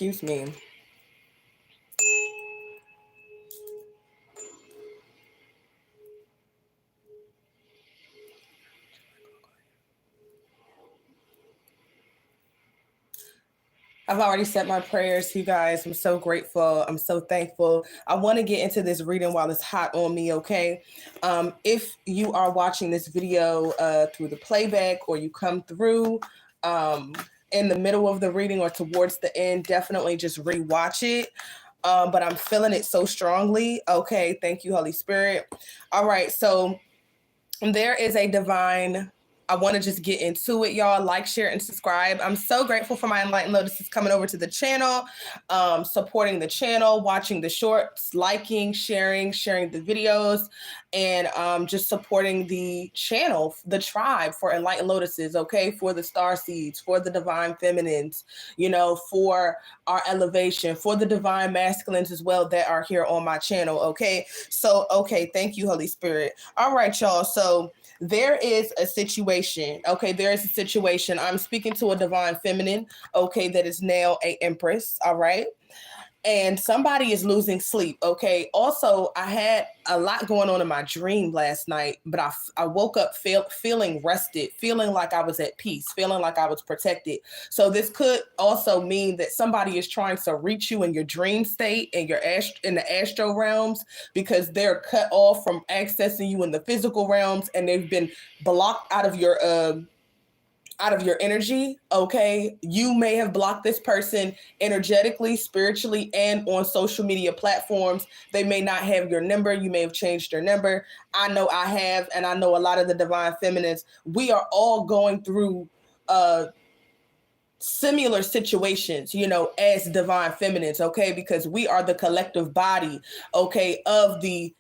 Excuse me. I've already said my prayers, you guys. I'm so grateful. I'm so thankful. I want to get into this reading while it's hot on me, okay? If you are watching this video through the playback or you come through in the middle of the reading or towards the end, definitely just rewatch it. But I'm feeling it so strongly. Okay, thank you, Holy Spirit. All right, so there is a divine. I want to just get into it, y'all. Like, share, and subscribe. I'm so grateful for my Enlightened Lotuses coming over to the channel, supporting the channel, watching the shorts, liking, sharing the videos, and just supporting the channel, the tribe for Enlightened Lotuses, okay? For the star seeds, for the divine feminines, for our elevation, for the divine masculines as well that are here on my channel, okay? So, okay, thank you, Holy Spirit. All right, y'all. So there is a situation. Okay, there is a situation. I'm speaking to a divine feminine, okay, that is now a empress. All right. And somebody is losing sleep. Okay. Also, I had a lot going on in my dream last night, but I woke up feeling rested, feeling like I was at peace, feeling like I was protected. So this could also mean that somebody is trying to reach you in your dream state and in the astro realms, because they're cut off from accessing you in the physical realms, and they've been blocked out of your energy. Okay, you may have blocked this person energetically, spiritually, and on social media platforms. They may not have your number. You may have changed your number. I know I have, and I know a lot of the divine feminines. We are all going through similar situations, as divine feminines, okay, because we are the collective body, okay, of the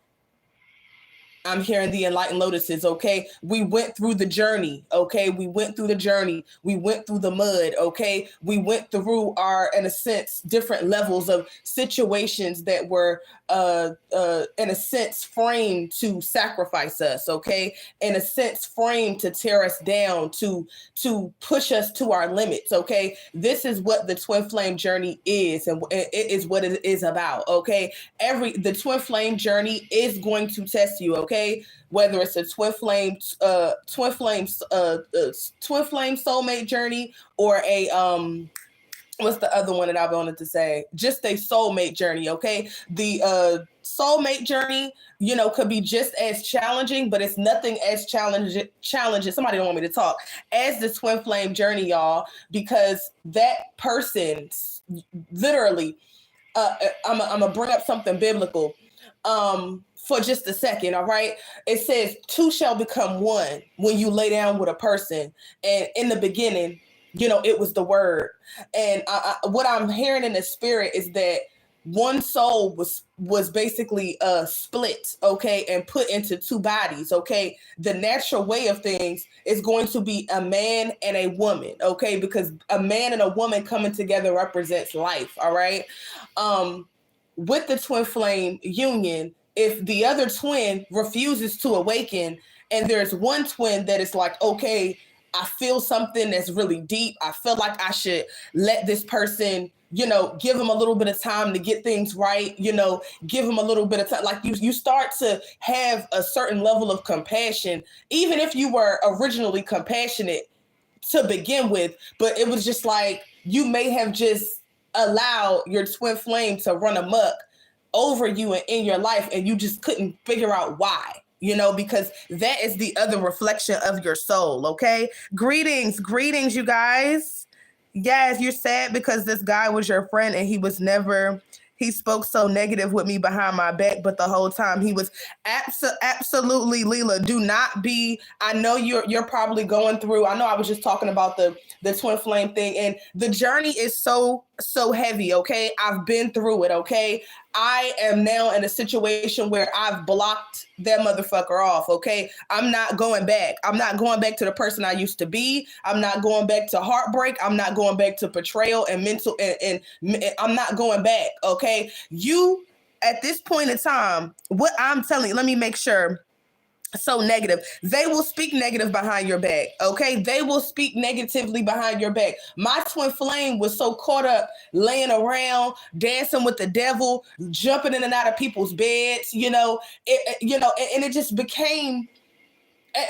I'm hearing the Enlightened Lotuses, okay? We went through the journey, okay? We went through the journey. We went through the mud, okay? We went through in a sense, different levels of situations that were, in a sense, framed to sacrifice us, okay? In a sense, framed to tear us down, to push us to our limits, okay? This is what the twin flame journey is, and it is what it is about, okay? The twin flame journey is going to test you, okay? Whether it's a twin flame soulmate journey, or a what's the other one that I wanted to say? Just a soulmate journey, okay? The soulmate journey, could be just as challenging, but it's nothing as challenging. Somebody don't want me to talk, as the twin flame journey, y'all, because that person's literally. I'm gonna bring up something biblical. For just a second, all right? It says two shall become one when you lay down with a person. And in the beginning, it was the word. And what I'm hearing in the spirit is that one soul was basically split, okay, and put into two bodies, okay? The natural way of things is going to be a man and a woman, okay? Because a man and a woman coming together represents life, all right? With the twin flame union, if the other twin refuses to awaken, and there's one twin that is like, okay, I feel something that's really deep. I feel like I should let this person, give them a little bit of time to get things right, give them a little bit of time. Like you start to have a certain level of compassion, even if you were originally compassionate to begin with, but it was just like, you may have just allowed your twin flame to run amok over you and in your life, and you just couldn't figure out why, because that is the other reflection of your soul, okay? Greetings, you guys. Yes, you're sad because this guy was your friend and he spoke so negative with me behind my back, but the whole time he was absolutely, Leela, do not be, I know you're probably going through, I know I was just talking about the twin flame thing, and the journey is so heavy, okay? I've been through it, okay? I am now in a situation where I've blocked that motherfucker off, okay? I'm not going back. I'm not going back to the person I used to be. I'm not going back to heartbreak. I'm not going back to betrayal and mental, and I'm not going back, okay? You, at this point in time, what I'm telling you, let me make sure so negative. They will speak negative behind your back. Okay. They will speak negatively behind your back. My twin flame was so caught up laying around, dancing with the devil, jumping in and out of people's beds, and it just became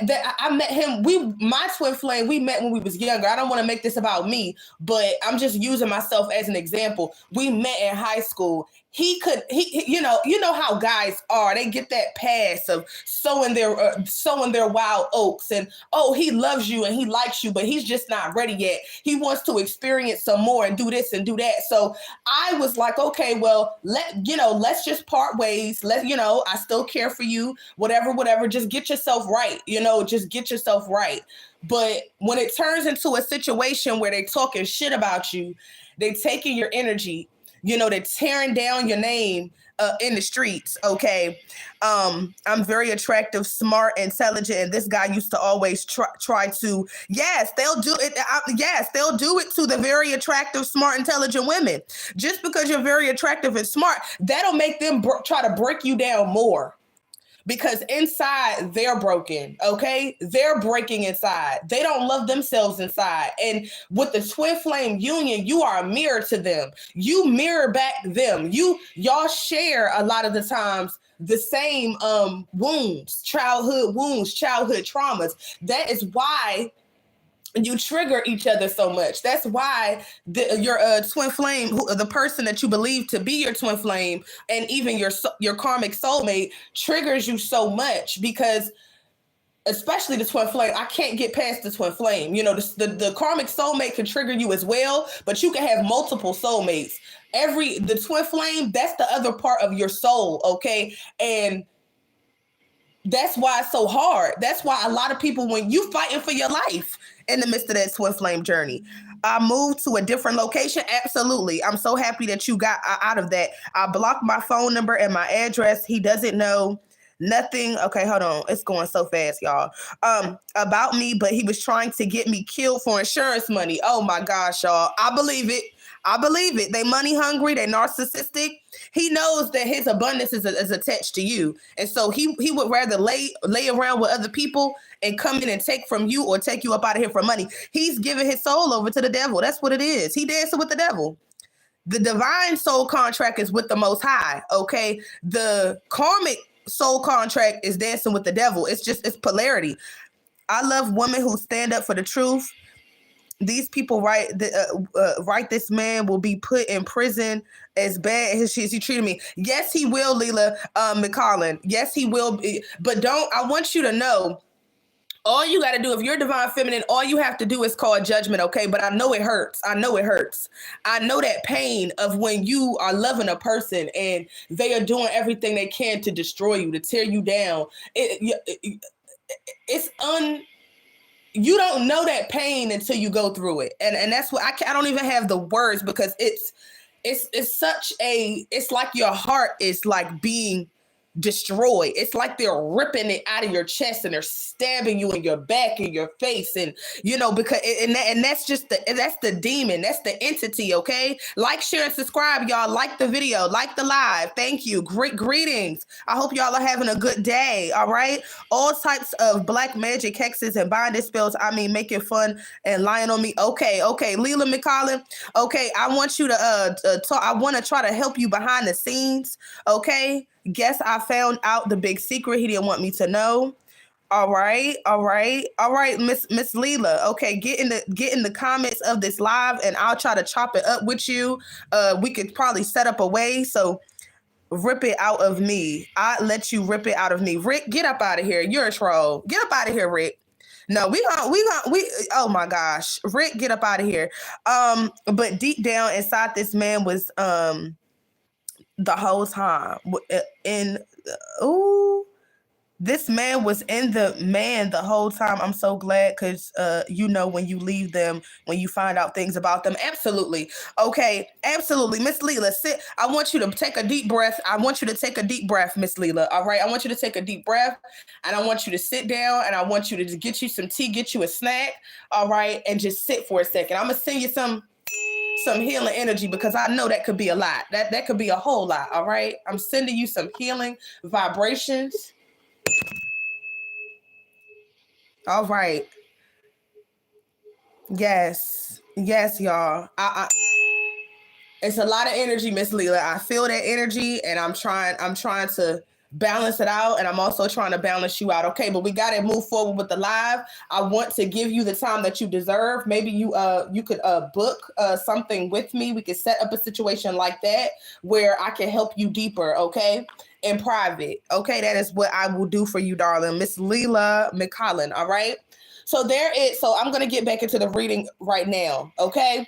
that I met him. My twin flame, we met when we was younger. I don't want to make this about me, but I'm just using myself as an example. We met in high school. He how guys are. They get that pass of sowing their wild oats, and oh, he loves you and he likes you, but he's just not ready yet. He wants to experience some more and do this and do that. So I was like, okay, well, let's just part ways. I still care for you, whatever. Just get yourself right. Just get yourself right. But when it turns into a situation where they talking shit about you, they taking your energy, they're tearing down your name in the streets. Okay. I'm very attractive, smart, intelligent. And this guy used to always try to, yes, they'll do it. They'll do it to the very attractive, smart, intelligent women. Just because you're very attractive and smart, that'll make them try to break you down more. Because inside they're broken, okay? They're breaking inside. They don't love themselves inside. And with the twin flame union, you are a mirror to them. You mirror back them. Y'all share a lot of the times the same wounds, childhood traumas. That is why you trigger each other so much. That's why your twin flame, the person that you believe to be your twin flame, and even your karmic soulmate triggers you so much, because especially the twin flame, I can't get past the twin flame. The karmic soulmate can trigger you as well, but you can have multiple soulmates. The twin flame, that's the other part of your soul, okay? And that's why it's so hard. That's why a lot of people, when you fighting for your life in the midst of that twin flame journey, I moved to a different location. Absolutely. I'm so happy that you got out of that. I blocked my phone number and my address. He doesn't know nothing. Okay, hold on. It's going so fast, y'all. About me, but he was trying to get me killed for insurance money. Oh my gosh, y'all. I believe it. They money hungry. They narcissistic. He knows that his abundance is attached to you. And so he would rather lay around with other people and come in and take from you, or take you up out of here for money. He's giving his soul over to the devil. That's what it is. He dancing with the devil. The divine soul contract is with the Most High. Okay. The karmic soul contract is dancing with the devil. It's polarity. I love women who stand up for the truth. These people write this man will be put in prison as bad as he treated me. Yes, he will, Leela McCollin. Yes, he will. But I want you to know, all you got to do, if you're divine feminine, all you have to do is call judgment, okay? But I know it hurts. I know that pain of when you are loving a person and they are doing everything they can to destroy you, to tear you down. You don't know that pain until you go through it. And that's what I don't even have the words, because it's like your heart is like being destroyed. It's like they're ripping it out of your chest and they're stabbing you in your back and your face, and because that's the demon, that's the entity. Okay, like, share, and subscribe, y'all. Like the video, like the live. Thank you. Great greetings. I hope y'all are having a good day. All right, all types of black magic, hexes, and binding spells. I mean, making fun and lying on me. Okay, Leela McCollin. Okay, I want you to talk. I want to try to help you behind the scenes. Okay. Guess I found out the big secret he didn't want me to know. All right, Miss Leela. Okay, get in the comments of this live, and I'll try to chop it up with you. We could probably set up a way, so rip it out of me. I let you rip it out of me. Rick, get up out of here. You're a troll. Get up out of here, Rick. No, we oh my gosh. Rick, get up out of here. But deep down inside, this man was the whole time this man was in the man the whole time. I'm so glad, because when you leave them, when you find out things about them. Absolutely. Okay, absolutely. Miss Leela, sit. I want you to take a deep breath. Miss Leela. All right, I want you to take a deep breath, and I want you to sit down, and I want you to get you some tea, get you a snack. All right, and just sit for a second. I'm gonna send you some healing energy, because I know that could be a lot. That could be a whole lot. All right, I'm sending you some healing vibrations. All right. Yes. Yes, y'all. It's a lot of energy, Miss Leela. I feel that energy, and I'm trying to balance it out, and I'm also trying to balance you out. Okay, but we gotta move forward with the live. I want to give you the time that you deserve. Maybe you could book something with me. We could set up a situation like that where I can help you deeper, okay? In private. Okay, that is what I will do for you, darling. Miss Leela McCollin, all right? So I'm gonna get back into the reading right now, okay?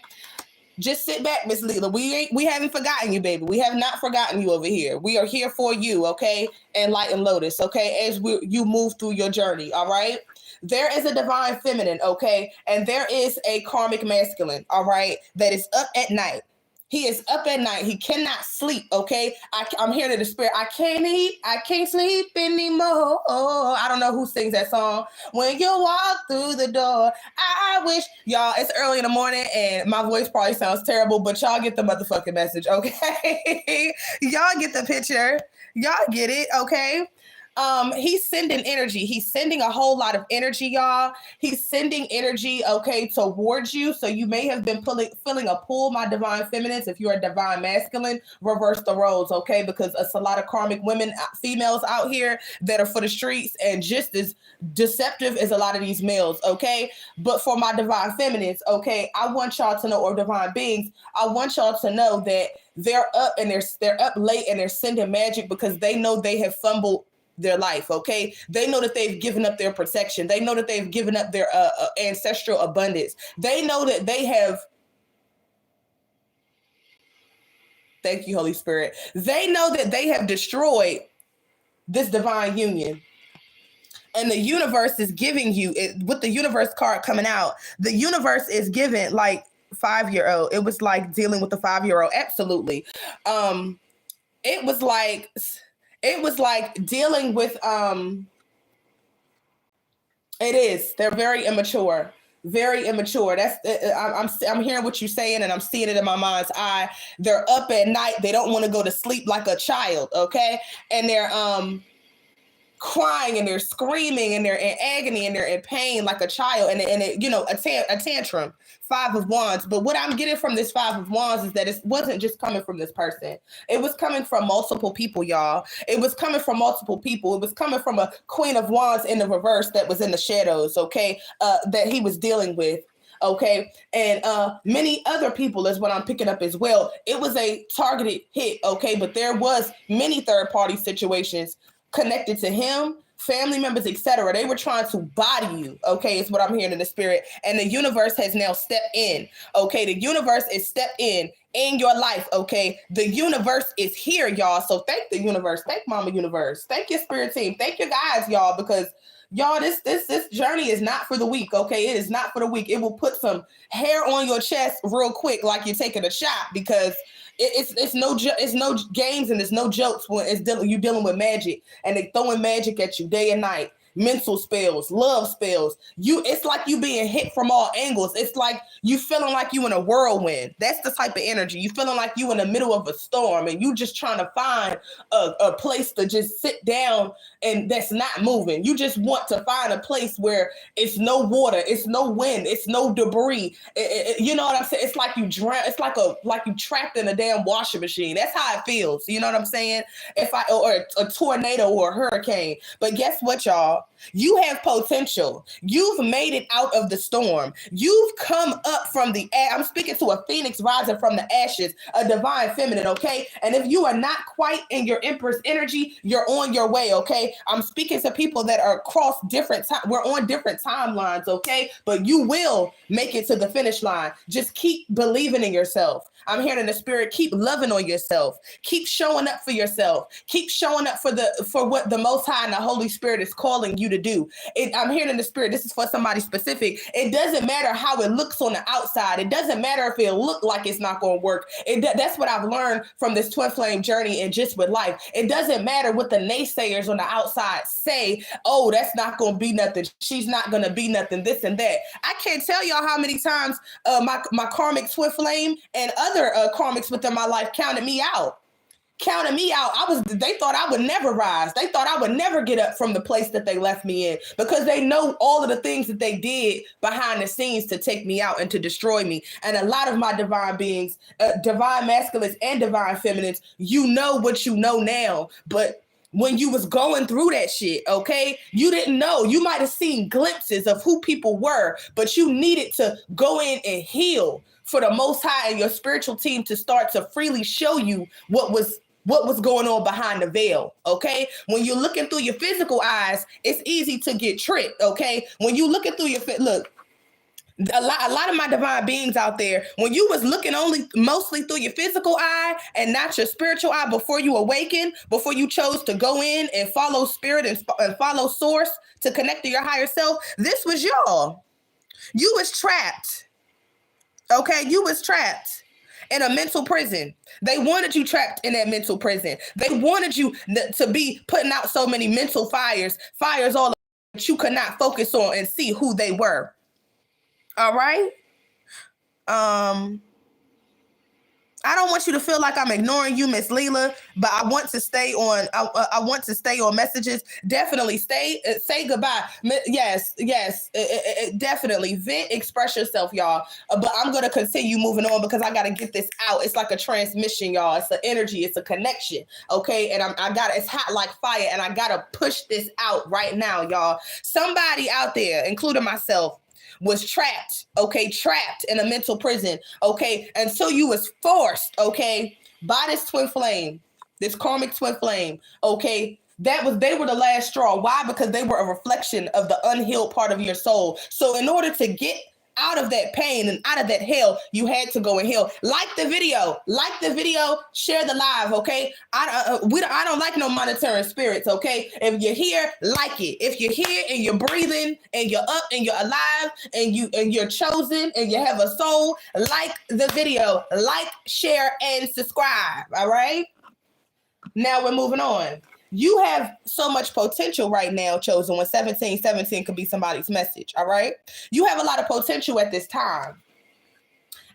Just sit back, Miss Leela. We haven't forgotten you, baby. We have not forgotten you over here. We are here for you, okay? And Light and Lotus, okay? As you move through your journey, all right? There is a divine feminine, okay? And there is a karmic masculine, all right? That is up at night. He is up at night. He cannot sleep. Okay, I'm hearing the spirit. I can't eat. I can't sleep anymore. Oh, I don't know who sings that song. When you walk through the door, I wish y'all. It's early in the morning, and my voice probably sounds terrible, but y'all get the motherfucking message. Okay, y'all get the picture. Y'all get it. Okay. He's sending energy. He's sending a whole lot of energy, y'all. He's sending energy, okay, towards you. So you may have been feeling a pull, my divine feminines. If you're a divine masculine, reverse the roles, okay? Because it's a lot of karmic women, females out here that are for the streets and just as deceptive as a lot of these males, okay? But for my divine feminines, okay, I want y'all to know, or divine beings, I want y'all to know that they're up and they're up late and they're sending magic because they know they have fumbled their life. Okay, they know that they've given up their protection. They know that they've given up their ancestral abundance. They know that they have, thank you, Holy Spirit, they know that they have destroyed this divine union. And the universe is giving you it with the universe card coming out. The universe is giving like 5-year-old. It was like dealing with the 5-year-old. Absolutely. It was like dealing with it is, they're very immature, very immature. That's I'm hearing what you're saying, and I'm seeing it in my mind's eye. They're up at night, they don't want to go to sleep like a child, okay? And they're crying and they're screaming and they're in agony and they're in pain like a child, and it, a tantrum. 5 of Wands. But what I'm getting from this 5 of Wands is that it wasn't just coming from this person. It was coming from multiple people, y'all. It was coming from multiple people. It was coming from a Queen of Wands in the reverse that was in the shadows, okay, that he was dealing with. Okay, and many other people is what I'm picking up as well. It was a targeted hit, okay, but there was many third-party situations connected to him, family members, etc. They were trying to body you, okay, is what I'm hearing in the spirit. And the universe has now stepped in, okay? The universe is stepped in your life, okay? The universe is here, y'all. So thank the universe. Thank Mama Universe. Thank your spirit team. Thank you guys, y'all, because y'all, this journey is not for the weak, okay? It is not for the weak. It will put some hair on your chest real quick, like you're taking a shot, because it's no games and it's no jokes when you dealing with magic, and they throwing magic at you day and night. Mental spells, love spells. It's like you being hit from all angles. It's like you feeling like you in a whirlwind. That's the type of energy. You feeling like you in the middle of a storm, and you just trying to find a place to just sit down, and that's not moving. You just want to find a place where it's no water, it's no wind, it's no debris. You know what I'm saying? It's like you drown. It's like you trapped in a damn washing machine. That's how it feels. You know what I'm saying? Or a tornado or a hurricane. But guess what, y'all? You have potential. You've made it out of the storm. You've come up from the ash. I'm speaking to a phoenix rising from the ashes, a divine feminine, okay? And if you are not quite in your Empress energy, you're on your way, okay? I'm speaking to people that are across different time. We're on different timelines, okay? But you will make it to the finish line. Just keep believing in yourself. I'm hearing in the spirit, keep loving on yourself. Keep showing up for yourself. Keep showing up for what the Most High and the Holy Spirit is calling you to do. I'm hearing in the spirit, this is for somebody specific. It doesn't matter how it looks on the outside. It doesn't matter if it look like it's not going to work. That's what I've learned from this twin flame journey and just with life. It doesn't matter what the naysayers on the outside say. Oh, that's not going to be nothing. She's not going to be nothing, this and that. I can't tell y'all how many times my karmic twin flame and other karmics within my life counted me out. counting me out. They thought I would never rise. They thought I would never get up from the place that they left me in, because they know all of the things that they did behind the scenes to take me out and to destroy me. And a lot of my divine beings, divine masculines and divine feminines, you know what you know now, but when you was going through that shit, okay, you didn't know. You might have seen glimpses of who people were, but you needed to go in and heal for the Most High and your spiritual team to start to freely show you what was going on behind the veil, okay? When you're looking through your physical eyes, it's easy to get tricked, okay? When you looking through look, a lot of my divine beings out there, when you was looking mostly through your physical eye and not your spiritual eye before you awakened, before you chose to go in and follow spirit and follow source to connect to your higher self, this was y'all. You was trapped, okay? You was trapped in a mental prison. They wanted you trapped in that mental prison. They wanted you to be putting out so many mental fires all that you could not focus on and see who they were. All right. I don't want you to feel like I'm ignoring you, Miss Leela, but I want to stay on. I want to stay on messages. Definitely say goodbye. Yes, definitely vent, express yourself, y'all. But I'm gonna continue moving on because I gotta get this out. It's like a transmission, y'all. It's an energy. It's a connection. Okay, and I got it's hot like fire, and I gotta push this out right now, y'all. Somebody out there, including myself, was trapped in a mental prison, okay, until you was forced, okay, by this twin flame, this karmic twin flame, okay. They were the last straw. Why? Because they were a reflection of the unhealed part of your soul. So in order to get out of that pain and out of that hell, you had to go and heal. Like the video, share the live, okay? I don't like no monitoring spirits, okay? If you're here, like it. If you're here and you're breathing and you're up and you're alive and you're chosen and you have a soul, like the video, like, share, and subscribe, all right? Now we're moving on. You have so much potential right now, Chosen One. 1717 could be somebody's message, all right? You have a lot of potential at this time.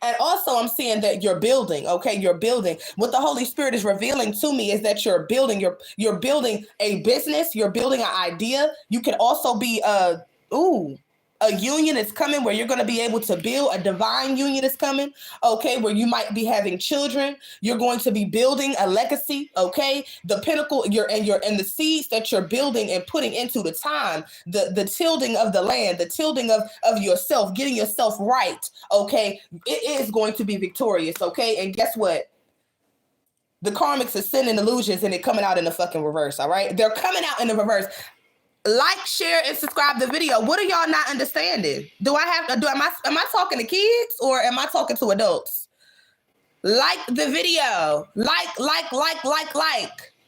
And also I'm seeing that you're building, okay? You're building. What the Holy Spirit is revealing to me is that you're building a business, you're building an idea. You can also be a union is coming where you're going to be able to build. A divine union is coming, okay, where you might be having children. You're going to be building a legacy, okay? The pinnacle, and the seeds that you're building and putting into the time, the tilling of the land, the tilling of yourself, getting yourself right, okay? It is going to be victorious, okay? And guess what? The karmics are sending illusions and they're coming out in the fucking reverse, all right? They're coming out in the reverse. Like, share, and subscribe the video. What are y'all not understanding? Am I talking to kids or am I talking to adults? Like the video. Like.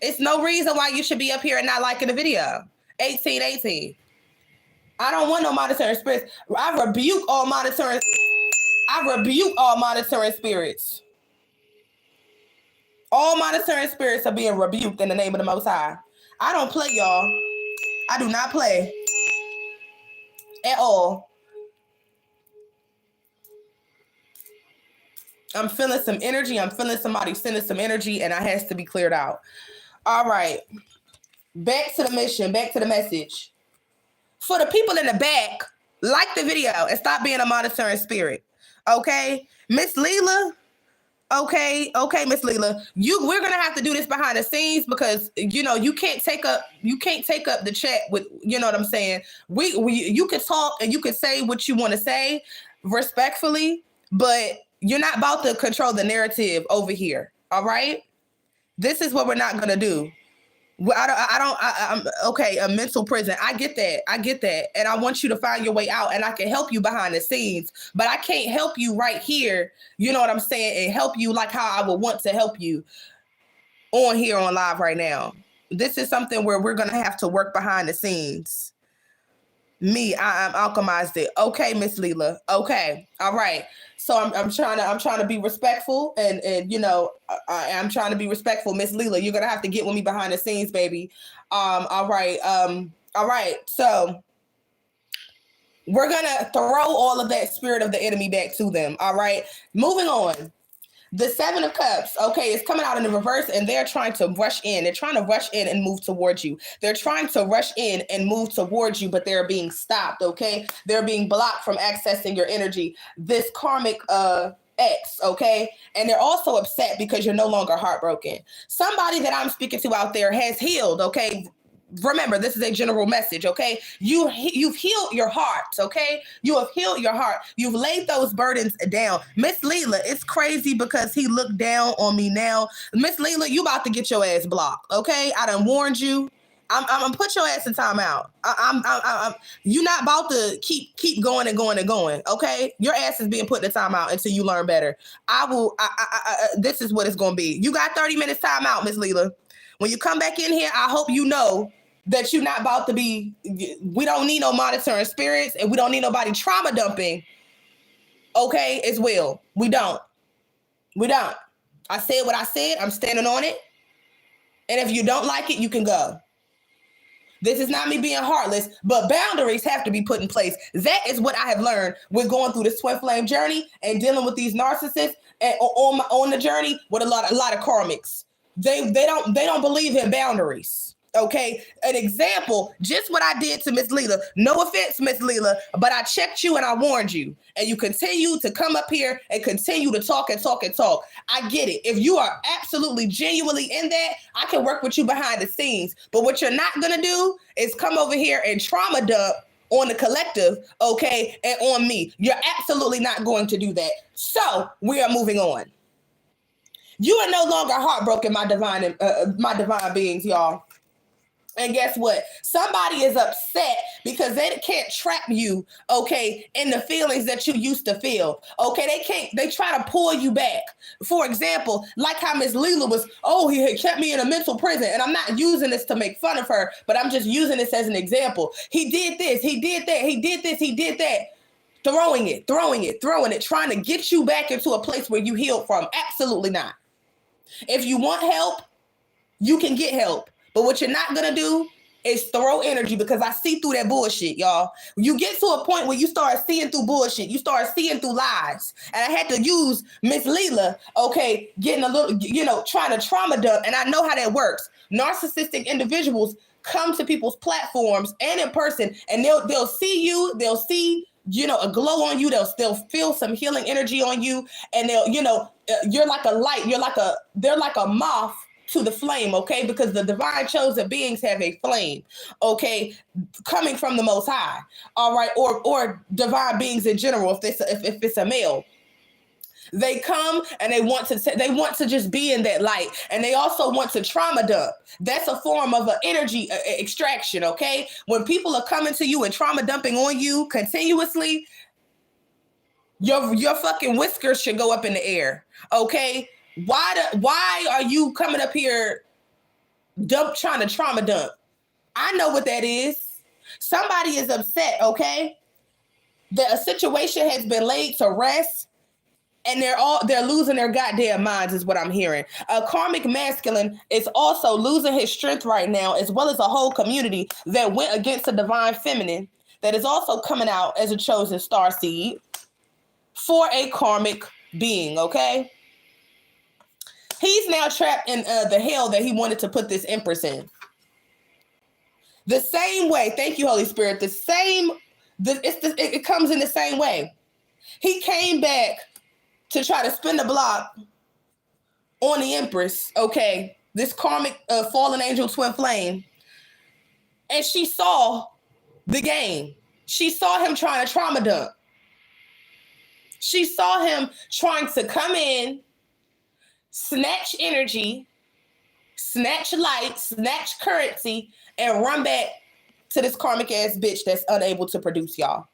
It's no reason why you should be up here and not liking the video. 1818. I don't want no monitoring spirits. I rebuke all monitoring spirits. All monitoring spirits are being rebuked in the name of the Most High. I don't play, y'all. I do not play at all. I'm feeling some energy. I'm feeling somebody sending some energy, and it has to be cleared out. All right. Back to the mission. Back to the message. For the people in the back, like the video and stop being a monitoring spirit. Okay? Miss Leela. Okay, Miss Leela, we're gonna have to do this behind the scenes because you can't take up the chat with, you know what I'm saying. You can talk and you can say what you want to say respectfully, but you're not about to control the narrative over here. All right, this is what we're not gonna do. I'm okay. A mental prison. I get that. And I want you to find your way out, and I can help you behind the scenes, but I can't help you right here. You know what I'm saying? And help you like how I would want to help you on here on live right now. This is something where we're going to have to work behind the scenes. I'm alchemized it. Okay, Miss Leela. Okay. All right. So I'm trying to be respectful and I'm trying to be respectful. Miss Leela, you're gonna have to get with me behind the scenes, baby. All right. So we're gonna throw all of that spirit of the enemy back to them. All right. Moving on. The Seven of Cups, okay, is coming out in the reverse, and they're trying to rush in. They're trying to rush in and move towards you. They're trying to rush in and move towards you, but they're being stopped, okay? They're being blocked from accessing your energy. This karmic ex, okay? And they're also upset because you're no longer heartbroken. Somebody that I'm speaking to out there has healed, okay? Remember, this is a general message, okay? You've healed your heart, okay? You have healed your heart. You've laid those burdens down. Miss Leela, it's crazy because he looked down on me now. Miss Leela, you about to get your ass blocked, okay? I done warned you. I'm gonna put your ass in timeout. You're not about to keep going and going and going, okay? Your ass is being put in timeout until you learn better. This is what it's gonna be. You got 30 minutes timeout, Miss Leela. When you come back in here, I hope you know that you're not about to be, we don't need no monitoring spirits, and we don't need nobody trauma dumping, okay, as well. We don't. I said what I said. I'm standing on it. And if you don't like it, you can go. This is not me being heartless, but boundaries have to be put in place. That is what I have learned with going through this twin flame journey and dealing with these narcissists and on the journey with a lot of karmics. They don't believe in boundaries. Okay, an example, just what I did to Miss Leela. No offense, Miss Leela, but I checked you and I warned you, and you continue to come up here and continue to talk and talk and talk. I get it. If you are absolutely genuinely in that, I can work with you behind the scenes. But what you're not gonna do is come over here and trauma dump on the collective, okay, and on me. You're absolutely not going to do that. So we are moving on. You are no longer heartbroken, my divine beings, y'all. And guess what? Somebody is upset because they can't trap you, okay, in the feelings that you used to feel. Okay, they try to pull you back. For example, like how Miss Leela was, he had kept me in a mental prison. And I'm not using this to make fun of her, but I'm just using this as an example. He did this, he did that, he did this, he did that. Throwing it, trying to get you back into a place where you healed from. Absolutely not. If you want help, you can get help. But what you're not going to do is throw energy, because I see through that bullshit, y'all. You get to a point where you start seeing through bullshit. You start seeing through lies. And I had to use Miss Leela, okay, getting a little, trying to trauma dump. And I know how that works. Narcissistic individuals come to people's platforms and in person, and they'll see you. They'll see, a glow on you. They'll feel some healing energy on you. And they'll, you're like a light. They're like a moth to the flame, okay? Because the divine chosen beings have a flame, okay, coming from the Most High, all right, or divine beings in general. If it's a male, they come and they want to just be in that light, and they also want to trauma dump. That's a form of an energy extraction, okay? When people are coming to you and trauma dumping on you continuously, your fucking whiskers should go up in the air, okay? Why are you coming up here trying to trauma dump? I know what that is. Somebody is upset, okay? That a situation has been laid to rest, and they're losing their goddamn minds, is what I'm hearing. A karmic masculine is also losing his strength right now, as well as a whole community that went against a divine feminine that is also coming out as a chosen star seed for a karmic being, okay? He's now trapped in the hell that he wanted to put this Empress in. The same way, thank you, Holy Spirit, it comes in the same way. He came back to try to spin the block on the Empress, okay, this karmic fallen angel twin flame, and she saw the game. She saw him trying to trauma dump. She saw him trying to come in, snatch energy, snatch light, snatch currency, and run back to this karmic ass bitch that's unable to produce, y'all.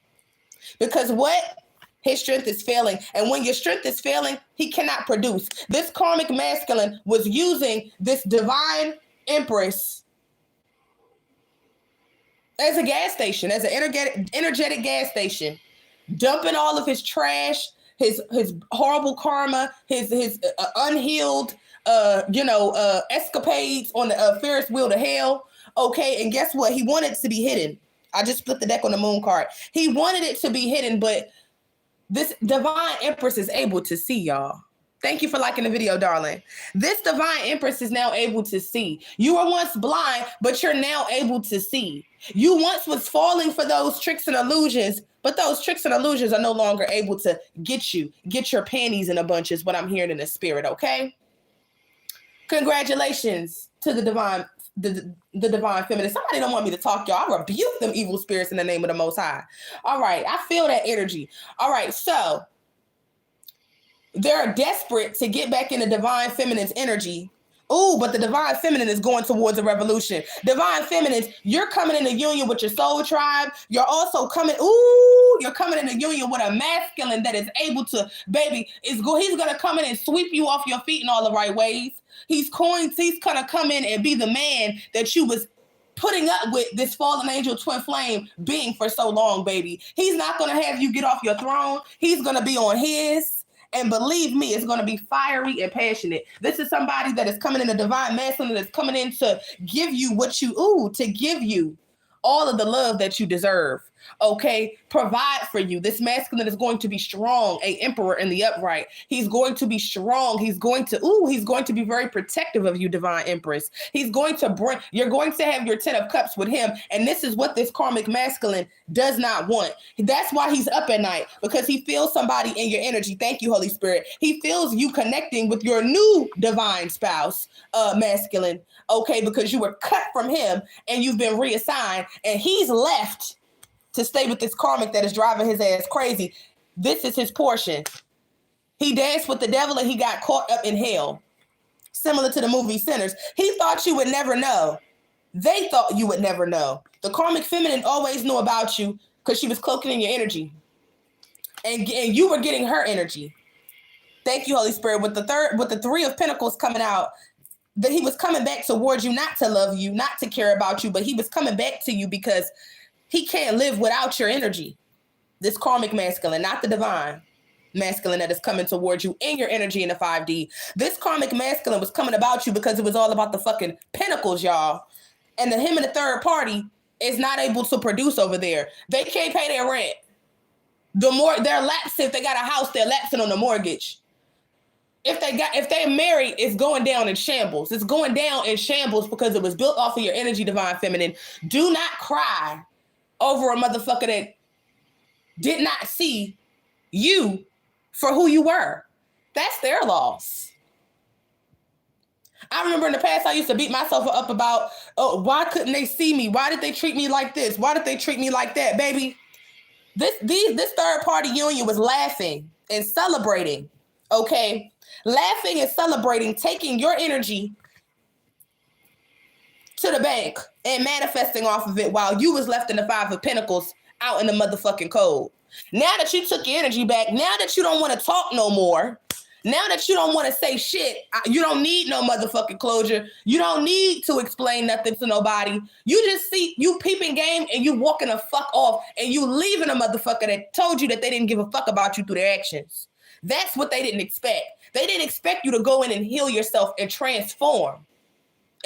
Because what? His strength is failing. And when your strength is failing, he cannot produce. This karmic masculine was using this divine Empress as a gas station, as an energetic gas station, dumping all of his trash, his horrible karma, his unhealed, escapades on the Ferris wheel to hell. Okay, and guess what? He wanted it to be hidden. I just flipped the deck on the moon card. He wanted it to be hidden, but this divine Empress is able to see, y'all. Thank you for liking the video, darling. This divine empress is now able to see. You were once blind, but you're now able to see. You once was falling for those tricks and illusions, but those tricks and illusions are no longer able to get your panties in a bunch is what I'm hearing in the spirit, okay? Congratulations to the divine feminine. Somebody don't want me to talk, y'all. I rebuke them evil spirits in the name of the Most High. All right, I feel that energy. All right, so they're desperate to get back into divine feminine's energy. Ooh, but the divine feminine is going towards a revolution. Divine feminines, you're coming into union with your soul tribe. You're also coming, you're coming into union with a masculine that is able to, baby, he's going to come in and sweep you off your feet in all the right ways. He's going to come in and be the man that you was putting up with this fallen angel twin flame being for so long, baby. He's not going to have you get off your throne. He's going to be on his. And believe me, it's going to be fiery and passionate. This is somebody that is coming in a divine masculine that's coming in to give you to give you all of the love that you deserve. Okay, provide for you. This masculine is going to be strong, a emperor in the upright. He's going to be strong. He's going to be very protective of you, divine empress. You're going to have your 10 of cups with him. And this is what this karmic masculine does not want. That's why he's up at night, because he feels somebody in your energy. Thank you, Holy Spirit. He feels you connecting with your new divine spouse, masculine. Okay, because you were cut from him and you've been reassigned, and he's left to stay with this karmic that is driving his ass crazy. This is his portion. He danced with the devil and he got caught up in hell. Similar to the movie Sinners. He thought you would never know. They thought you would never know. The karmic feminine always knew about you because she was cloaking in your energy. And you were getting her energy. Thank you, Holy Spirit. With the 3 of Pentacles coming out, that he was coming back towards you, not to love you, not to care about you, but he was coming back to you because he can't live without your energy. This karmic masculine, not the divine masculine that is coming towards you in your energy in the 5D. This karmic masculine was coming about you because it was all about the fucking pentacles, y'all. And him and the third party is not able to produce over there. They can't pay their rent. They're lapsing. If they got a house, they're lapsing on the mortgage. If they're married, it's going down in shambles. It's going down in shambles because it was built off of your energy, divine feminine. Do not cry over a motherfucker that did not see you for who you were. That's their loss. I remember in the past, I used to beat myself up about, why couldn't they see me? Why did they treat me like this? Why did they treat me like that? Baby, this third party union was laughing and celebrating, okay? Laughing and celebrating, taking your energy to the bank and manifesting off of it while you was left in the 5 of Pentacles out in the motherfucking cold. Now that you took your energy back, now that you don't want to talk no more, now that you don't want to say shit, you don't need no motherfucking closure. You don't need to explain nothing to nobody. You just see, you peeping game and you walking the fuck off and you leaving a motherfucker that told you that they didn't give a fuck about you through their actions. That's what they didn't expect. They didn't expect you to go in and heal yourself and transform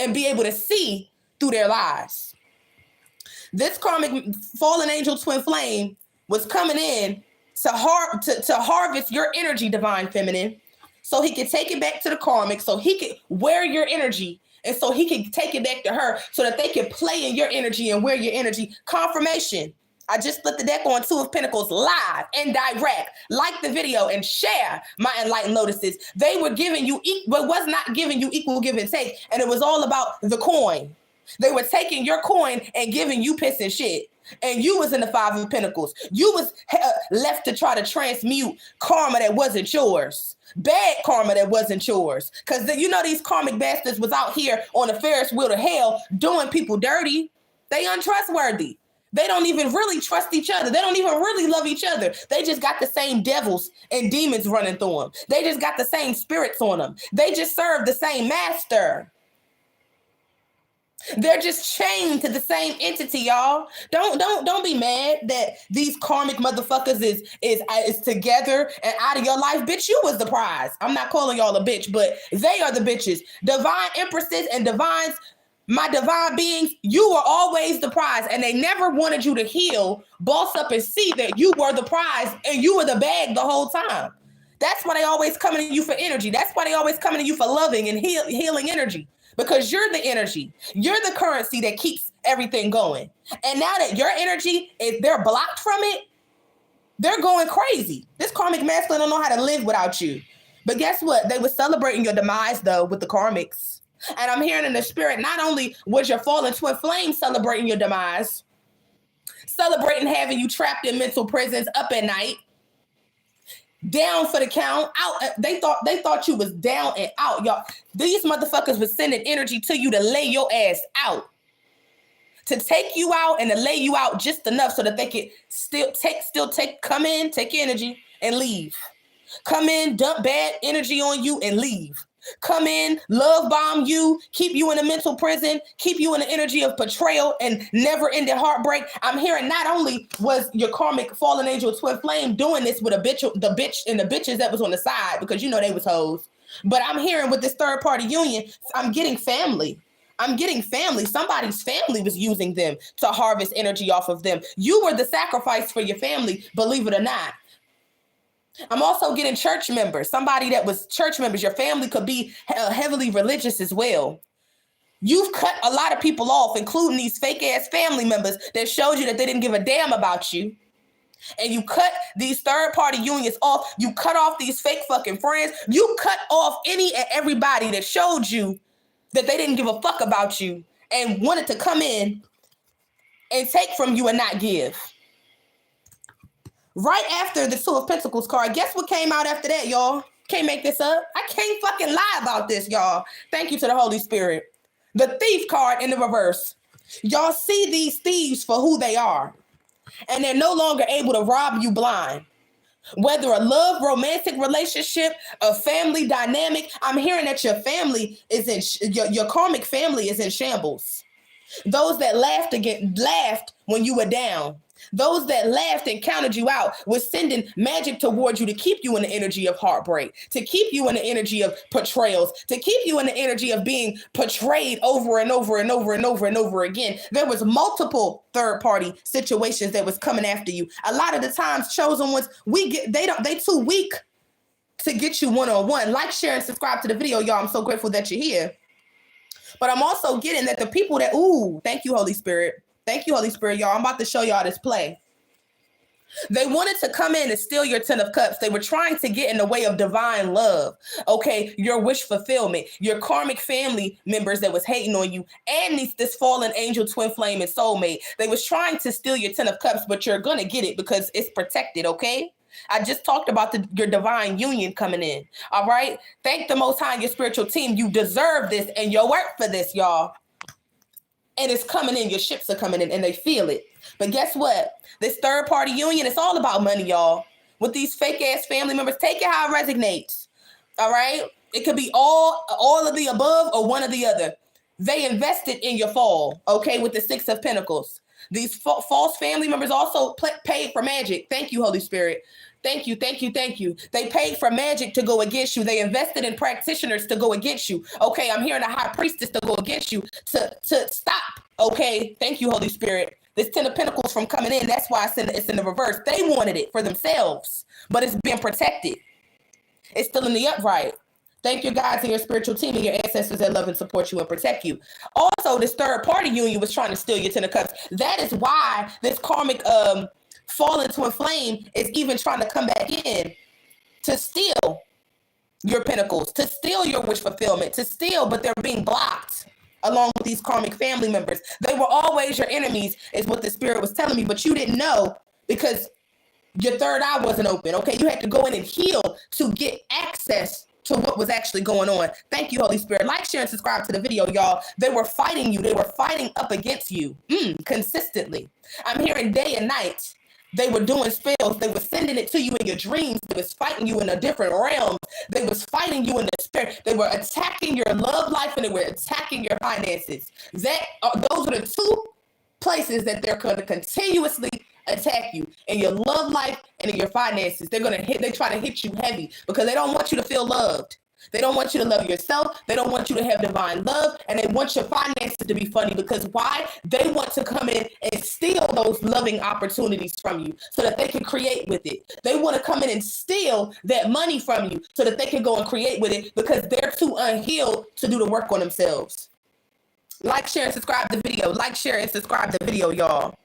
and be able to see through their lies. This karmic fallen angel twin flame was coming in to harvest your energy, divine feminine, so he could take it back to the karmic, so he could wear your energy, and so he could take it back to her so that they could play in your energy and wear your energy. Confirmation. I just split the deck on 2 of Pentacles live and direct. Like the video and share my enlightened notices. They were giving you, but was not giving you equal give and take. And it was all about the coin. They were taking your coin and giving you piss and shit. And you was in the 5 of Pentacles. You was left to try to transmute karma that wasn't yours. Bad karma that wasn't yours. Because these karmic bastards was out here on the Ferris wheel to hell doing people dirty. They untrustworthy. They don't even really trust each other. They don't even really love each other. They just got the same devils and demons running through them. They just got the same spirits on them. They just serve the same master. They're just chained to the same entity, y'all. Don't be mad that these karmic motherfuckers is together and out of your life. Bitch, you was the prize. I'm not calling y'all a bitch, but they are the bitches. Divine empresses and divines, my divine beings, you were always the prize, and they never wanted you to heal, boss up, and see that you were the prize and you were the bag the whole time. That's why they always coming to you for energy. That's why they always coming to you for loving and healing energy. Because you're the energy. You're the currency that keeps everything going. And now that your energy, if they're blocked from it, they're going crazy. This karmic masculine don't know how to live without you. But guess what? They were celebrating your demise, though, with the karmics. And I'm hearing in the spirit, not only was your fallen twin flame celebrating your demise, celebrating having you trapped in mental prisons up at night, down for the count, out. They thought you was down and out, y'all. These motherfuckers was sending energy to you to lay your ass out, to take you out and to lay you out just enough so that they could come in, take energy and leave. Come in, dump bad energy on you and leave. Come in, love bomb you, keep you in a mental prison, keep you in the energy of betrayal and never-ending heartbreak. I'm hearing not only was your karmic fallen angel twin flame doing this with the bitch and the bitches that was on the side, because you know they was hoes, but I'm hearing with this third-party union, I'm getting family. Somebody's family was using them to harvest energy off of them. You were the sacrifice for your family, believe it or not. I'm also getting church members, somebody that was church members. Your family could be heavily religious as well. You've cut a lot of people off, including these fake ass family members that showed you that they didn't give a damn about you. And you cut these third party unions off. You cut off these fake fucking friends. You cut off any and everybody that showed you that they didn't give a fuck about you and wanted to come in and take from you and not give. Right after the Two of Pentacles card, guess what came out after that, y'all? Can't make this up. I can't fucking lie about this, y'all. Thank you to the Holy Spirit. The Thief card in the reverse. Y'all see these thieves for who they are. And they're no longer able to rob you blind. Whether a love, romantic relationship, a family dynamic, I'm hearing that your family is your karmic family is in shambles. Those that laughed when you were down. Those that laughed and counted you out was sending magic towards you to keep you in the energy of heartbreak, to keep you in the energy of betrayals, to keep you in the energy of being betrayed over and over and over and over and over again. There was multiple third-party situations that was coming after you. A lot of the times, chosen ones, they too weak to get you one-on-one. Like, share, and subscribe to the video, y'all. I'm so grateful that you're here. But I'm also getting that the people that, thank you, Holy Spirit. Thank you, Holy Spirit, y'all. I'm about to show y'all this play. They wanted to come in and steal your 10 of cups. They were trying to get in the way of divine love. Okay, your wish fulfillment, your karmic family members that was hating on you, and this fallen angel, twin flame, and soulmate. They was trying to steal your 10 of cups, but you're going to get it because it's protected, okay? I just talked about your divine union coming in, all right? Thank the Most High and your spiritual team. You deserve this and your work for this, y'all. And it's coming in. Your ships are coming in and they feel it. But guess what? This third party union, it's all about money, y'all. With these fake ass family members, take it how it resonates. All right? It could be all of the above or one or the other. They invested in your fall, okay, with the 6 of Pentacles. These false family members also paid for magic. Thank you, Holy Spirit. Thank you, thank you, thank you. They paid for magic to go against you. They invested in practitioners to go against you. Okay, I'm hearing a high priestess to go against you to stop. Okay, thank you, Holy Spirit. This 10 of Pentacles from coming in, that's why it's in the reverse. They wanted it for themselves, but it's being protected. It's still in the upright. Thank your guides and your spiritual team and your ancestors that love and support you and protect you. Also, this third party union was trying to steal your 10 of Cups. That is why this karmic fall into a flame is even trying to come back in to steal your pentacles, to steal your wish fulfillment, to steal, but they're being blocked along with these karmic family members. They were always your enemies, is what the spirit was telling me, but you didn't know because your third eye wasn't open. Okay, you had to go in and heal to get access to what was actually going on. Thank you, Holy Spirit. Like, share, and subscribe to the video, y'all. They were fighting you. They were fighting up against you consistently. I'm hearing day and night. They were doing spells. They were sending it to you in your dreams. They was fighting you in a different realm. They was fighting you in the spirit. They were attacking your love life and they were attacking your finances. Those are the two places that they're going to continuously attack you, in your love life and in your finances. They try to hit you heavy because they don't want you to feel loved. They don't want you to love yourself. They don't want you to have divine love. And they want your finances to be funny because why? They want to come in and steal those loving opportunities from you so that they can create with it. They want to come in and steal that money from you so that they can go and create with it because they're too unhealed to do the work on themselves. Like, share, and subscribe the video. Like, share, and subscribe the video, y'all.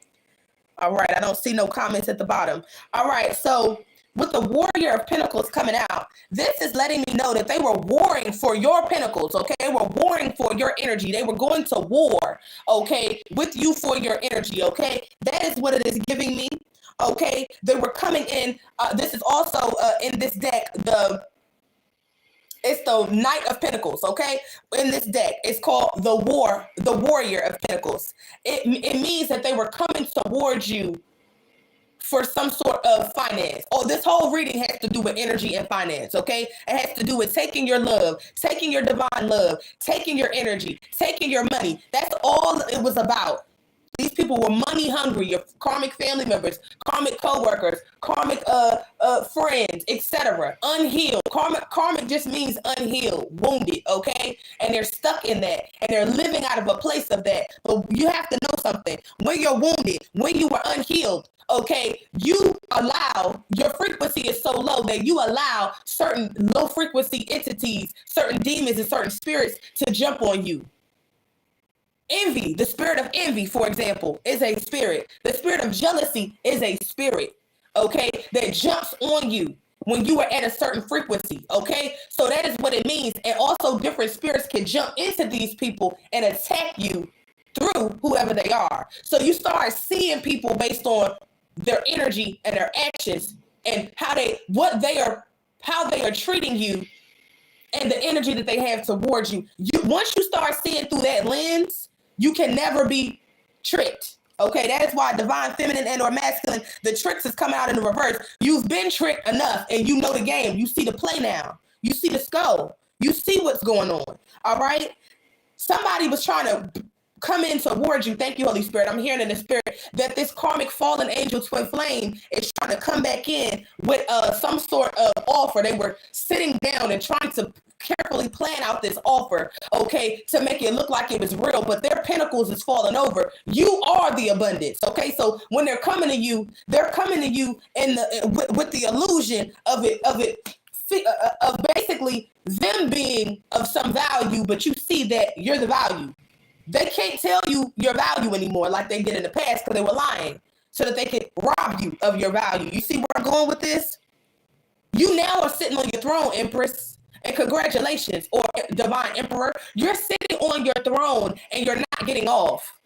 All right. I don't see no comments at the bottom. All right. So with the Warrior of Pentacles coming out, this is letting me know that they were warring for your pentacles, okay? They were warring for your energy. They were going to war, okay, with you for your energy, okay? That is what it is giving me, okay? They were coming in. This is also in this deck, it's the Knight of Pentacles, okay? In this deck, it's called the Warrior of Pentacles. It means that they were coming towards you for some sort of finance. Oh, this whole reading has to do with energy and finance, okay? It has to do with taking your love, taking your divine love, taking your energy, taking your money. That's all it was about. These people were money hungry, your karmic family members, karmic co-workers, karmic friends, etc. Unhealed. Karmic just means unhealed, wounded, okay? And they're stuck in that, and they're living out of a place of that. But you have to know something. When you're wounded, when you were unhealed, okay, you allow, your frequency is so low that you allow certain low frequency entities, certain demons and certain spirits to jump on you. Envy, the spirit of envy, for example, is a spirit. The spirit of jealousy is a spirit, okay, that jumps on you when you are at a certain frequency, okay? So that is what it means. And also different spirits can jump into these people and attack you through whoever they are. So you start seeing people based on their energy and their actions and how they are treating you and the energy that they have towards you. Once you start seeing through that lens, you can never be tricked. Okay, that is why divine feminine and or masculine, the tricks is coming out in the reverse. You've been tricked enough and you know the game. You see the play now. You see the skull. You see what's going on. All right. Somebody was trying to come in towards you. Thank you, Holy Spirit. I'm hearing in the spirit that this karmic fallen angel twin flame is trying to come back in with some sort of offer. They were sitting down and trying to carefully plan out this offer, okay, to make it look like it was real, but their pentacles is falling over. You are the abundance, okay? So when they're coming to you, they're coming to you in with the illusion of basically them being of some value, but you see that you're the value. They can't tell you your value anymore like they did in the past because they were lying so that they could rob you of your value. You see where I'm going with this? You now are sitting on your throne, Empress. And congratulations, or divine emperor, you're sitting on your throne and you're not getting off.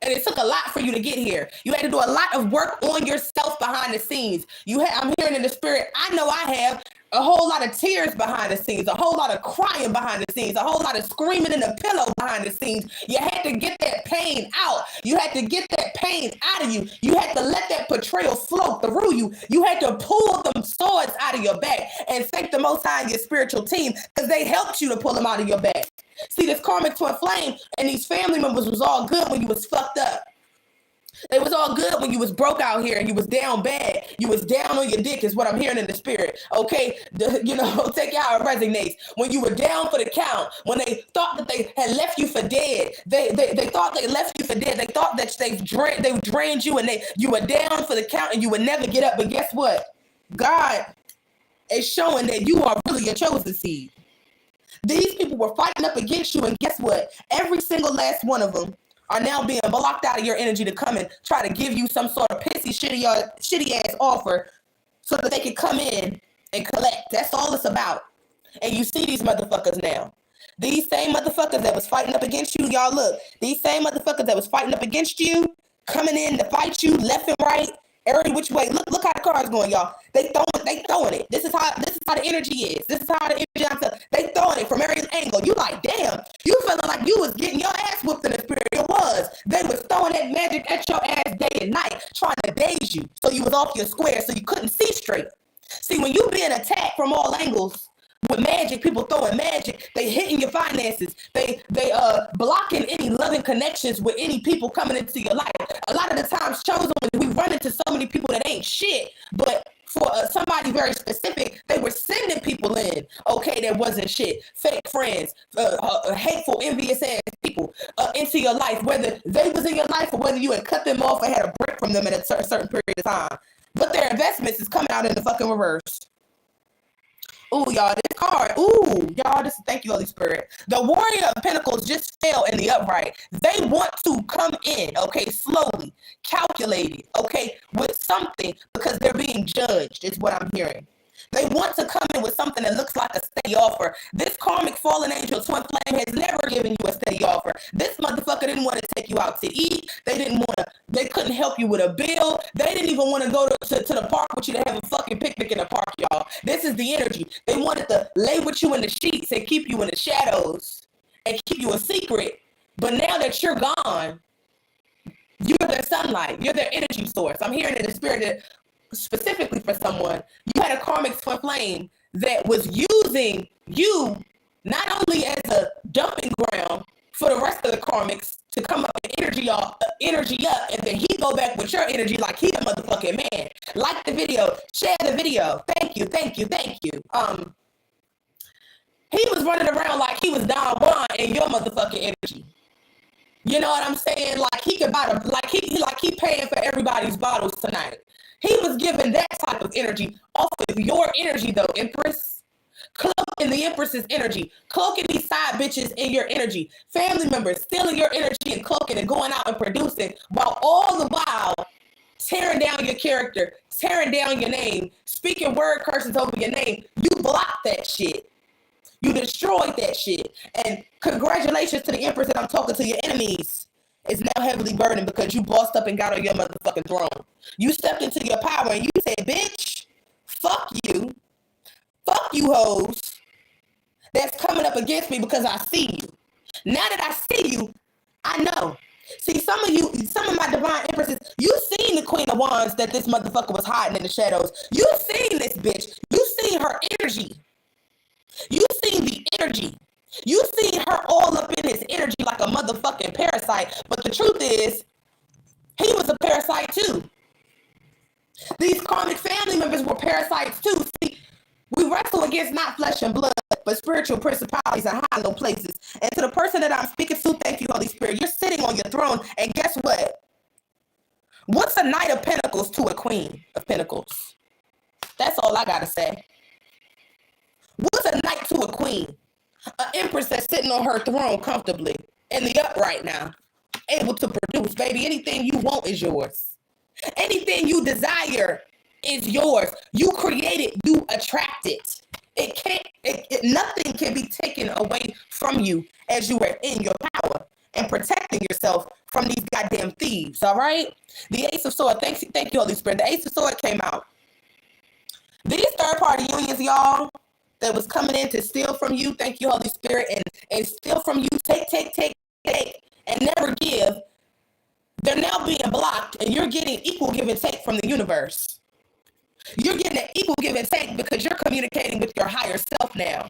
And it took a lot for you to get here. You had to do a lot of work on yourself behind the scenes. I'm hearing in the spirit, I know I have a whole lot of tears behind the scenes, a whole lot of crying behind the scenes, a whole lot of screaming in the pillow behind the scenes. You had to get that pain out. You had to get that pain out of you. You had to let that betrayal flow through you. You had to pull them swords out of your back and thank the Most High and your spiritual team because they helped you to pull them out of your back. See, this karmic twin flame and these family members was all good when you was fucked up. It was all good when you was broke out here and you was down bad. You was down on your dick is what I'm hearing in the spirit. Okay, take it how it resonates. When you were down for the count, when they thought that they had left you for dead, they thought they left you for dead. They thought that they drained you and you were down for the count and you would never get up. But guess what? God is showing that you are really a chosen seed. These people were fighting up against you, and guess what? Every single last one of them are now being blocked out of your energy to come and try to give you some sort of pissy, shitty ass offer so that they can come in and collect. That's all it's about. And you see these motherfuckers now. These same motherfuckers that was fighting up against you, y'all look. These same motherfuckers that was fighting up against you, coming in to fight you left and right, every which way. Look how the car's going, y'all. They throwing it. This is how the energy is. This is how the energy. They throwing it from every angle. You like, damn. You feeling like you was getting your ass whooped in the spirit. It was. They was throwing that magic at your ass day and night, trying to daze you, so you was off your square, so you couldn't see straight. See, when you being attacked from all angles with magic, people throwing magic, they hitting your finances, they blocking any loving connections with any people coming into your life. A lot of the times, chosen, when we run into so many people that ain't shit, but for somebody very specific, they were sending people in, okay, that wasn't shit. Fake friends, hateful, envious ass people into your life, whether they was in your life or whether you had cut them off or had a break from them at a certain period of time. But their investments is coming out in the fucking reverse. Ooh, y'all, this card. Ooh, y'all, thank you, Holy Spirit. The Warrior of Pentacles just fell in the upright. They want to come in, okay, slowly, calculated, okay, with something because they're being judged, is what I'm hearing. They want to come in with something that looks like a steady offer. This karmic fallen angel twin flame has never given you a steady offer. This motherfucker didn't want to take you out to eat. They couldn't help you with a bill. They didn't even want to go to the park with you to have a fucking picnic in the park, y'all. This is the energy. They wanted to lay with you in the sheets and keep you in the shadows and keep you a secret. But now that you're gone, you're their sunlight. You're their energy source. I'm hearing in the spirit that specifically for someone, you had a karmic twin flame that was using you not only as a dumping ground for the rest of the karmics to come up with energy up, and then he go back with your energy like he a motherfucking man. Like the video, share the video. Thank you. He was running around like he was Don Juan in your motherfucking energy. You know what I'm saying? Like he could buy he paying for everybody's bottles tonight. He was given that type of energy off of your energy, though, Empress. Cloaking the Empress's energy. Cloaking these side bitches in your energy. Family members stealing your energy and cloaking and going out and producing while all the while tearing down your character, tearing down your name, speaking word curses over your name. You blocked that shit. You destroyed that shit. And congratulations to the Empress that I'm talking to your enemies. Is now heavily burdened because you bossed up and got on your motherfucking throne. You stepped into your power and you said, bitch, fuck you hoes that's coming up against me because I see you. Now that I see you, I know. See, some of my divine empresses, you seen the Queen of Wands that this motherfucker was hiding in the shadows. You seen this bitch. You seen her energy. You seen the energy. You seen her all up in his energy like a motherfucking parasite. But the truth is, he was a parasite too. These karmic family members were parasites too. See, we wrestle against not flesh and blood, but spiritual principalities and high low places. And to the person that I'm speaking to, thank you, Holy Spirit. You're sitting on your throne, and guess what? What's a Knight of Pentacles to a Queen of Pentacles? That's all I gotta say. What's a Knight to a Queen? An Empress that's sitting on her throne comfortably in the upright now, able to produce. Baby, anything you want is yours. Anything you desire is yours. You create it, you attract it. Nothing can be taken away from you as you are in your power and protecting yourself from these goddamn thieves, all right? The Ace of Swords, thank you, Holy Spirit. The Ace of Swords came out. These third-party unions, y'all, that was coming in to steal from you, thank you, Holy Spirit, and steal from you, take, and never give, they're now being blocked, and you're getting equal give and take from the universe. You're getting an equal give and take because you're communicating with your higher self now.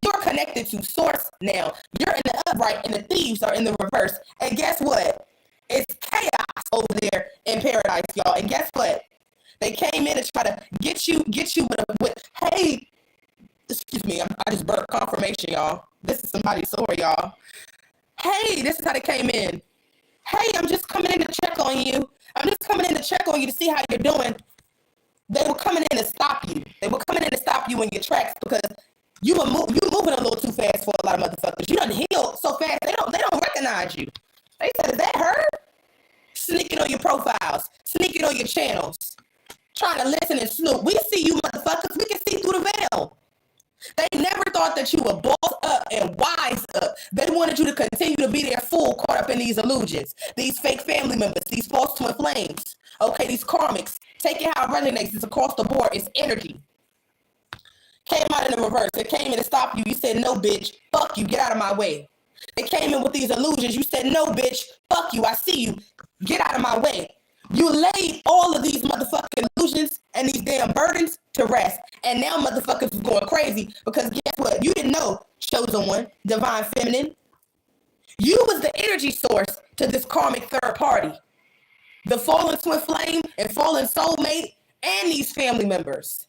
You're connected to source now. You're in the upright, and the thieves are in the reverse. And guess what? It's chaos over there in paradise, y'all. And guess what? They came in to try to get you with hey, excuse me, I just burnt confirmation, y'all. This is somebody's story, y'all. Hey, this is how they came in. Hey, I'm just coming in to check on you. I'm just coming in to check on you to see how you're doing. They were coming in to stop you. They were coming in to stop you in your tracks because you moving a little too fast for a lot of motherfuckers. You done healed so fast they don't recognize you. They said, "Is that her?" Sneaking on your profiles, sneaking on your channels, trying to listen and snoop. We see you motherfuckers. We can see through the veil. They never thought that you were boss up and wise up. They wanted you to continue to be their fool, caught up in these illusions, these fake family members, these false twin flames. Okay, these karmics. Take it how it resonates. It's across the board. It's energy. Came out in the reverse. They came in to stop you. You said, "No, bitch. Fuck you. Get out of my way." They came in with these illusions. You said, "No, bitch. Fuck you. I see you. Get out of my way." You laid all of these motherfucking illusions and these damn burdens to rest. And now motherfuckers is going crazy because guess what? You didn't know, chosen one, divine feminine. You was the energy source to this karmic third party. The fallen twin flame and fallen soulmate and these family members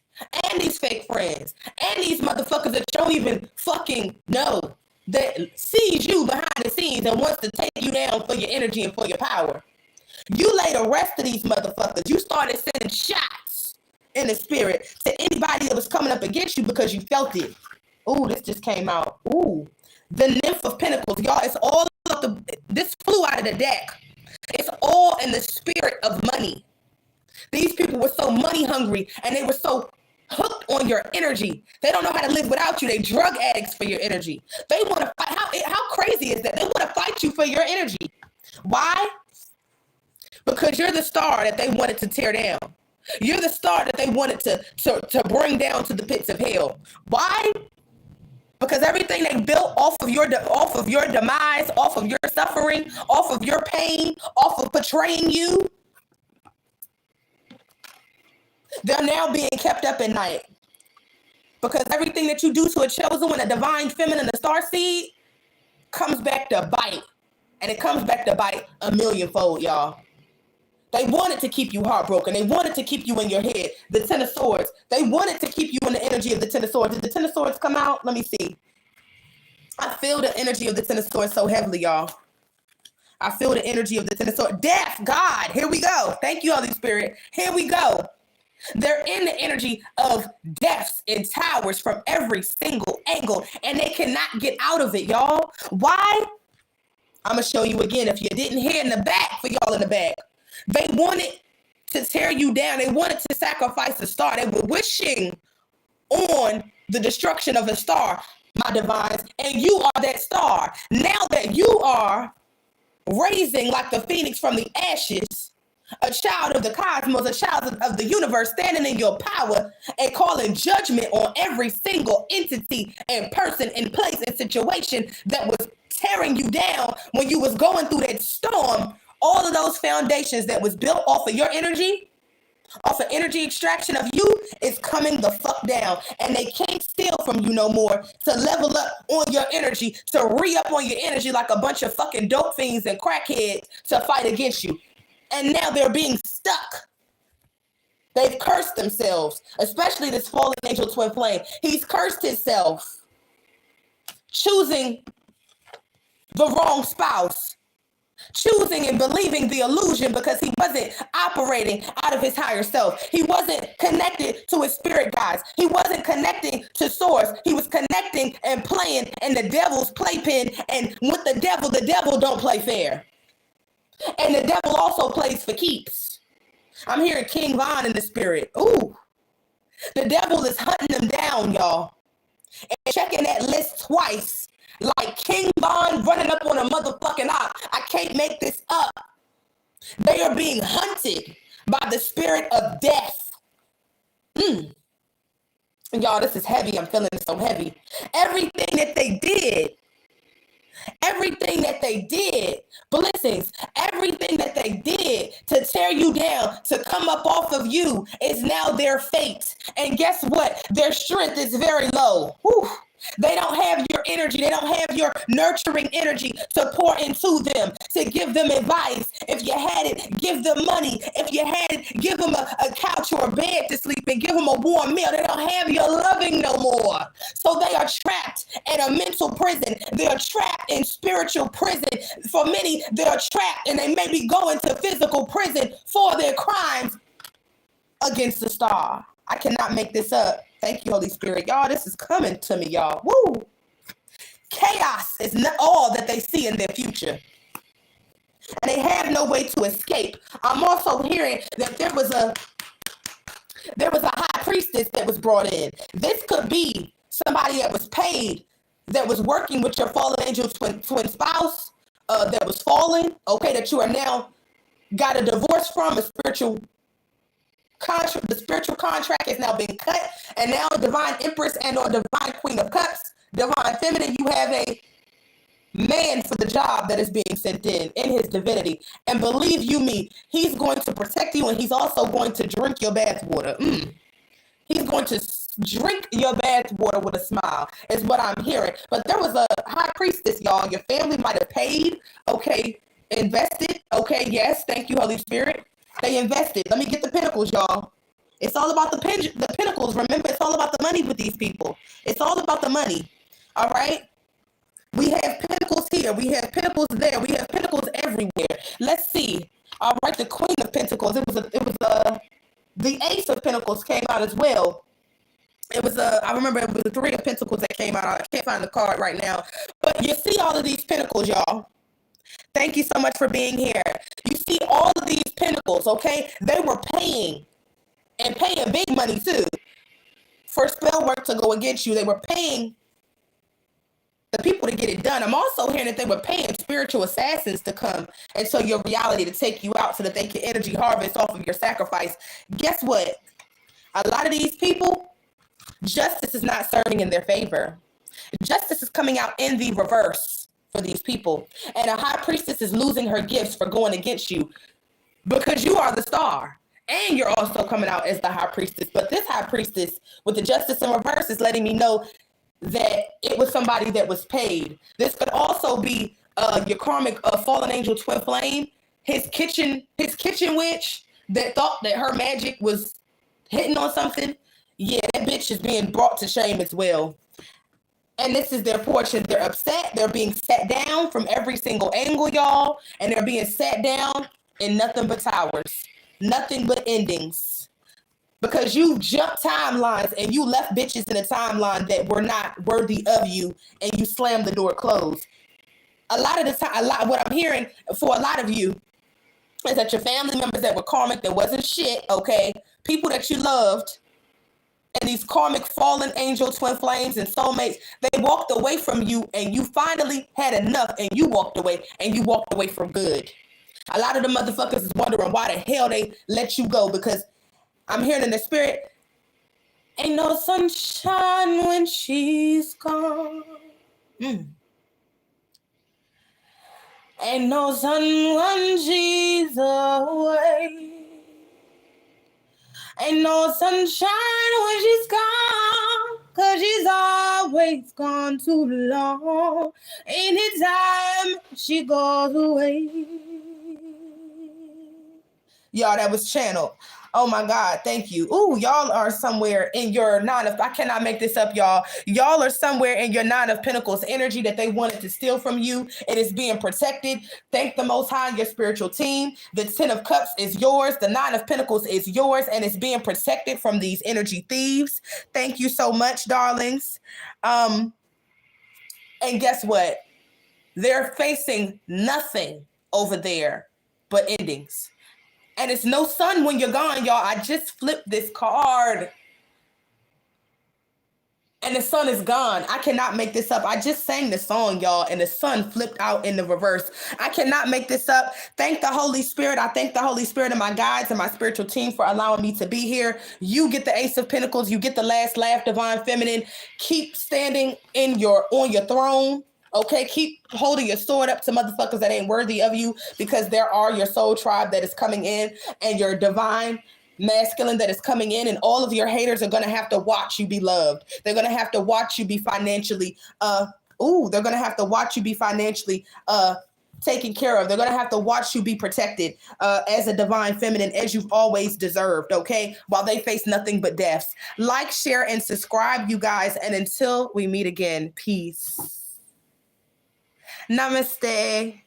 and these fake friends and these motherfuckers that you don't even fucking know that sees you behind the scenes and wants to take you down for your energy and for your power. You lay the rest of these motherfuckers. You started sending shots in the spirit to anybody that was coming up against you because you felt it. Ooh, this just came out. Ooh, the Nymph of Pentacles, y'all. It's all of this flew out of the deck. It's all in the spirit of money. These people were so money hungry and they were so hooked on your energy. They don't know how to live without you. They drug addicts for your energy. They want to fight. How crazy is that? They want to fight you for your energy. Why? Because you're the star that they wanted to tear down. You're the star that they wanted to bring down to the pits of hell. Why? Because everything they built off of your demise, off of your suffering, off of your pain, off of betraying you, they're now being kept up at night. Because everything that you do to a chosen one, a divine feminine, a star seed, comes back to bite. And it comes back to bite a millionfold, y'all. They wanted to keep you heartbroken. They wanted to keep you in your head. The Ten of Swords. They wanted to keep you in the energy of the Ten of Swords. Did the Ten of Swords come out? Let me see. I feel the energy of the Ten of Swords so heavily, y'all. I feel the energy of the Ten of Swords. Death, God. Here we go. Thank you, Holy Spirit. Here we go. They're in the energy of deaths and towers from every single angle, and they cannot get out of it, y'all. Why? I'm going to show you again. If you didn't hear in the back, for y'all in the back. They wanted to tear you down. They wanted to sacrifice a star. They were wishing on the destruction of a star, my divines, and you are that star. Now that you are raising like the phoenix from the ashes, a child of the cosmos, a child of the universe, standing in your power and calling judgment on every single entity and person and place and situation that was tearing you down when you was going through that storm. All of those foundations that was built off of your energy, off of energy extraction of you, is coming the fuck down. And they can't steal from you no more to level up on your energy, to re-up on your energy like a bunch of fucking dope fiends and crackheads to fight against you. And now they're being stuck. They've cursed themselves, especially this fallen angel twin flame. He's cursed himself, choosing the wrong spouse. Choosing and believing the illusion because he wasn't operating out of his higher self. He wasn't connected to his spirit guides. He wasn't connecting to source. He was connecting and playing in the devil's playpen. And with the devil don't play fair. And the devil also plays for keeps. I'm hearing King Von in the spirit. Ooh. The devil is hunting them down, y'all. And checking that list twice. Like King Von running up on a motherfucking ox. I can't make this up. They are being hunted by the spirit of death. And y'all, this is heavy. I'm feeling it so heavy. Everything that they did, blessings, everything that they did to tear you down, to come up off of you, is now their fate. And guess what? Their strength is very low. Whew. They don't have your energy. They don't have your nurturing energy to pour into them, to give them advice. If you had it, give them money. If you had it, give them a couch or a bed to sleep in. Give them a warm meal. They don't have your loving no more. So they are trapped in a mental prison. They are trapped in spiritual prison. For many, they are trapped and they may be going to physical prison for their crimes against the star. I cannot make this up. Thank you, Holy Spirit. Y'all, this is coming to me, y'all. Woo! Chaos is not all that they see in their future. And they have no way to escape. I'm also hearing that there was a high priestess that was brought in. This could be somebody that was paid, that was working with your fallen angel twin spouse, that was fallen, okay, that you are now got a divorce from, a spiritual contract. The spiritual contract has now been cut, and now Divine Empress and or Divine Queen of Cups, Divine Feminine, you have a man for the job that is being sent in his divinity. And believe you me, he's going to protect you, and he's also going to drink your bath water. He's going to drink your bath water with a smile, is what I'm hearing. But there was a high priestess, y'all. Your family might have paid, okay, invested, okay, yes, thank you, Holy Spirit. They invested. Let me get the pentacles, y'all. It's all about the pinnacles. Remember, it's all about the money with these people. It's all about the money. All right. We have pinnacles here. We have pinnacles there. We have pinnacles everywhere. Let's see. All right. The Queen of Pentacles. The Ace of Pentacles came out as well. I remember it was the Three of Pentacles that came out. I can't find the card right now. But you see all of these pinnacles, y'all. Thank you so much for being here. You see all of these pinnacles, okay? They were paying, and paying big money too, for spell work to go against you. They were paying the people to get it done. I'm also hearing that they were paying spiritual assassins to come into your reality to take you out so that they can energy harvest off of your sacrifice. Guess what? A lot of these people, justice is not serving in their favor. Justice is coming out in the reverse for these people. And a high priestess is losing her gifts for going against you because you are the star. And you're also coming out as the high priestess. But this high priestess with the justice in reverse is letting me know that it was somebody that was paid. This could also be your karmic fallen angel twin flame, his kitchen witch that thought that her magic was hitting on something. Yeah, that bitch is being brought to shame as well. And this is their portion. They're upset. They're being sat down from every single angle, y'all. And they're being sat down in nothing but towers. Nothing but endings. Because you jumped timelines and you left bitches in a timeline that were not worthy of you, and you slammed the door closed. A lot of the time, what I'm hearing for a lot of you is that your family members that were karmic, that wasn't shit, okay? People that you loved, and these karmic fallen angel twin flames and soulmates, they walked away from you, and you finally had enough, and you walked away, and you walked away for good. A lot of the motherfuckers is wondering why the hell they let you go, because I'm hearing in the spirit, ain't no sunshine when she's gone. Ain't no sun when she's away. Ain't no sunshine when she's gone, 'cause she's always gone too long. Anytime she goes away. Y'all, that was channeled. Oh my God, thank you. Ooh, y'all are somewhere in your I cannot make this up, y'all. Y'all are somewhere in your Nine of Pentacles energy that they wanted to steal from you. It is being protected. Thank the Most High, your spiritual team. The Ten of Cups is yours. The Nine of Pentacles is yours, and it's being protected from these energy thieves. Thank you so much, darlings. And guess what? They're facing nothing over there but endings. And it's no sun when you're gone, y'all. I just flipped this card. And the sun is gone. I cannot make this up. I just sang the song, y'all, and the sun flipped out in the reverse. I cannot make this up. Thank the Holy Spirit. I thank the Holy Spirit and my guides and my spiritual team for allowing me to be here. You get the Ace of Pentacles. You get the last laugh, Divine Feminine. Keep standing on your throne. Okay, keep holding your sword up to motherfuckers that ain't worthy of you, because there are your soul tribe that is coming in, and your divine masculine that is coming in, and all of your haters are going to have to watch you be loved. They're going to have to watch you be financially they're going to have to watch you be financially taken care of. They're going to have to watch you be protected as a divine feminine, as you've always deserved, okay? While they face nothing but deaths. Like, share, and subscribe, you guys, and until we meet again, peace. Namaste.